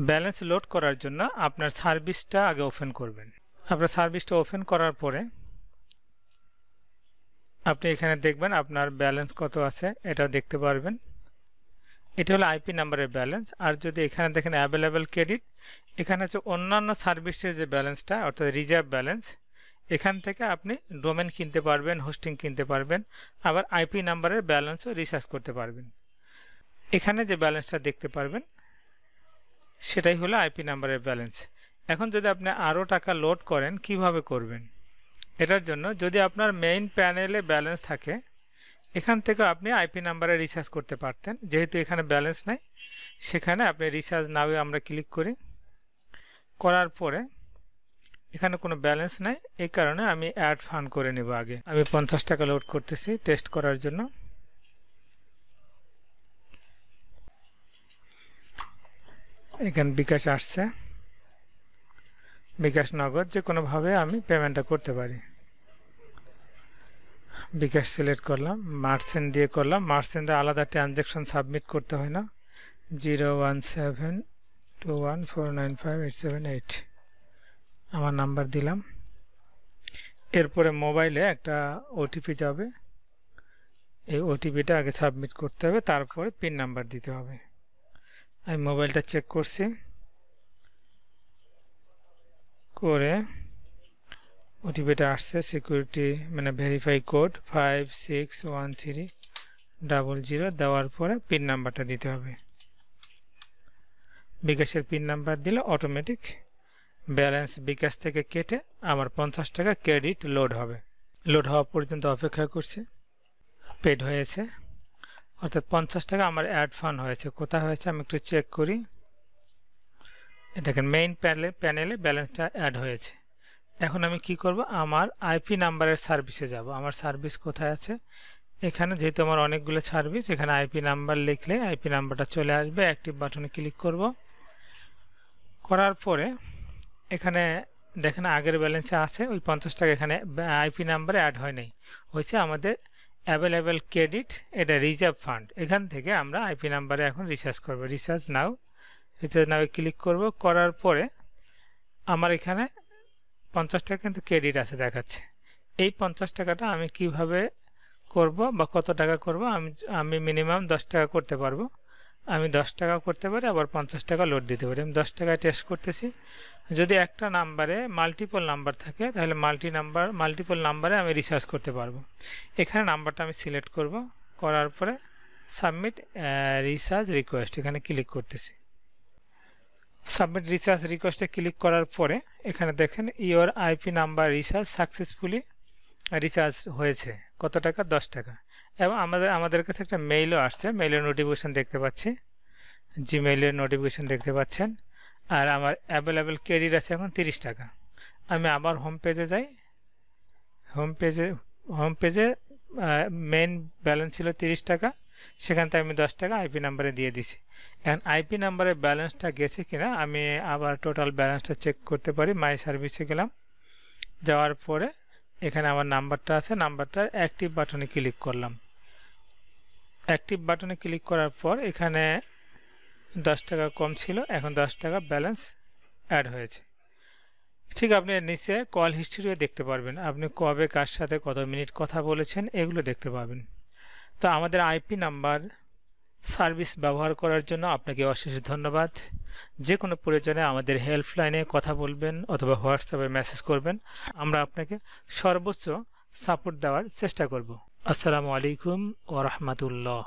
Balance load করার জন্য আপনার সার্ভিসটা আগে ওপেন করবেন। আপনার সার্ভিসটা ওপেন করার পরে আপনি এখানে দেখবেন আপনার ব্যালেন্স কত আছে, এটাও দেখতে পারবেন। এটা হলো আইপি নাম্বারের ব্যালেন্স। আর যদি এখানে দেখেন অ্যাভেলেবেল ক্রেডিট, এখানে হচ্ছে অন্যান্য সার্ভিসের যে ব্যালেন্সটা অর্থাৎ রিজার্ভ ব্যালেন্স, এখান থেকে আপনি ডোমেন কিনতে পারবেন, হোস্টিং কিনতে পারবেন, আবার আইপি নাম্বারের ব্যালেন্সও রিচার্জ করতে পারবেন। এখানে যে ব্যালেন্সটা দেখতে পারবেন সেটাই হলো আইপি নাম্বারের ব্যালেন্স। এখন যদি আপনি আরও টাকা লোড করেন, কিভাবে করবেন? এটার জন্য যদি আপনার মেইন প্যানেলে ব্যালেন্স থাকে, এখান থেকে আপনি আইপি নাম্বারে রিচার্জ করতে পারতেন। যেহেতু এখানে ব্যালেন্স নাই, সেখানে আপনি রিচার্জ নাও আমরা ক্লিক করি। করার পরে এখানে কোনো ব্যালেন্স নাই, এই কারণে আমি অ্যাড ফান্ড করে নেব। আগে আমি 50 টাকা লোড করতেছি টেস্ট করার জন্য। এখানে বিকাশ আসছে, বিকাশ নগদ, যে কোনোভাবে আমি পেমেন্টটা করতে পারি। বিকাশ সিলেক্ট করলাম, মার্চেন্ট দিয়ে করলাম। মার্চেন্টে আলাদা ট্রানজ্যাকশন সাবমিট করতে হয় না। 01721495878 আমার নাম্বার দিলাম। এরপরে মোবাইলে একটা ওটিপি যাবে, এই ওটিপিটা আগে সাবমিট করতে হবে, তারপরে পিন নাম্বার দিতে হবে। আমি মোবাইলটা চেক করছি, করে ওটিপিটা আসছে, সিকিউরিটি মানে ভেরিফাই কোড 561300 দেওয়ার পরে পিন নাম্বারটা দিতে হবে। বিকাশের পিন নাম্বার দিলে অটোমেটিক ব্যালেন্স বিকাশ থেকে কেটে আমার 50 টাকা ক্রেডিট লোড হবে। লোড হওয়া পর্যন্ত অপেক্ষা করছি। পেড হয়েছে, অর্থাৎ 50 টাকা আমার অ্যাড ফান্ড হয়েছে। কোথায় হয়েছে আমি একটু চেক করি। দেখেন মেইন প্যানেলে ব্যালেন্সটা অ্যাড হয়েছে। এখন আমি কি করব, আমার আইপি নাম্বারের সার্ভিসে যাব। আমার সার্ভিস কোথায় আছে? এখানে যেহেতু আমার অনেকগুলো সার্ভিস, এখানে আইপি নাম্বার লিখলে আইপি নাম্বারটা চলে আসবে। অ্যাক্টিভ বাটনে ক্লিক করব। করার পরে এখানে দেখেন আগের ব্যালেন্সে আছে ওই 50 টাকা, এখানে আইপি নাম্বারে অ্যাড হয় নাই, হয়েছে আমাদের অ্যাভেলেবেল ক্রেডিট, এটা রিজার্ভ ফান্ড। এখান থেকে আমরা আইপি নাম্বারে এখন রিচার্জ করব। রিচার্জ নাও ক্লিক করব। করার পরে আমার এখানে 50 টাকা কিন্তু ক্রেডিট আছে দেখাচ্ছে। এই 50 টাকাটা আমি কিভাবে করব বা কত টাকা করব? আমি মিনিমাম 10 টাকা করতে পারবো। আমি 10 টাকা করতে পারি, আবার 50 টাকা লোড দিতে পারি। আমি 10 টাকায় টেস্ট করতেছি। যদি একটা নাম্বারে মাল্টিপল নাম্বার থাকে, তাহলে মাল্টিপল নাম্বারে আমি রিচার্জ করতে পারবো। এখানে নাম্বারটা আমি সিলেক্ট করব। করার পরে সাবমিট রিচার্জ রিকোয়েস্ট, এখানে ক্লিক করতেছি। সাবমিট রিচার্জ রিকোয়েস্টে ক্লিক করার পরে এখানে দেখেন your IP number recharge successfully recharge হয়েছে। কত টাকা? 10 টাকা। এবং আমাদের কাছে একটা মেইলও আসছে, মেইলের নোটিফিকেশান দেখতে পাচ্ছি, জিমেইলের নোটিফিকেশান দেখতে পাচ্ছেন। আর আমার অ্যাভেলেবেল ক্রেডিট আছে এখন 30 টাকা। আমি আবার হোম পেজে যাই। হোম পেজে মেইন ব্যালেন্স ছিল 30 টাকা, সেখান থেকে আমি 10 টাকা আইপি নাম্বারে দিয়ে দিছি। এখন আইপি নাম্বারের ব্যালেন্সটা গেছে কিনা আমি আবার টোটাল ব্যালেন্সটা চেক করতে পারি। মাই সার্ভিসে গেলাম, যাওয়ার পরে এখানে আমার নাম্বারটা আছে, নাম্বারটার অ্যাক্টিভ বাটনে ক্লিক করলাম। অ্যাক্টিভ বাটনে ক্লিক করার পর এখানে 10 টাকা কম ছিল, এখন 10 টাকা ব্যালেন্স অ্যাড হয়েছে। ঠিক আপনি নিচে কল হিস্ট্রিও দেখতে পারবেন, আপনি কবে কার সাথে কত মিনিট কথা বলেছেন এগুলো দেখতে পাবেন। তো আমাদের আইপি নাম্বার সার্ভিস ব্যবহার করার জন্য আপনাকে অশেষ ধন্যবাদ। যে কোনো প্রয়োজনে আমাদের হেল্পলাইনে কথা বলবেন অথবা হোয়াটসঅ্যাপে মেসেজ করবেন, আমরা আপনাকে সর্বোচ্চ সাপোর্ট দেওয়ার চেষ্টা করব। আসসালামু আলাইকুম ওয়া রাহমাতুল্লাহ।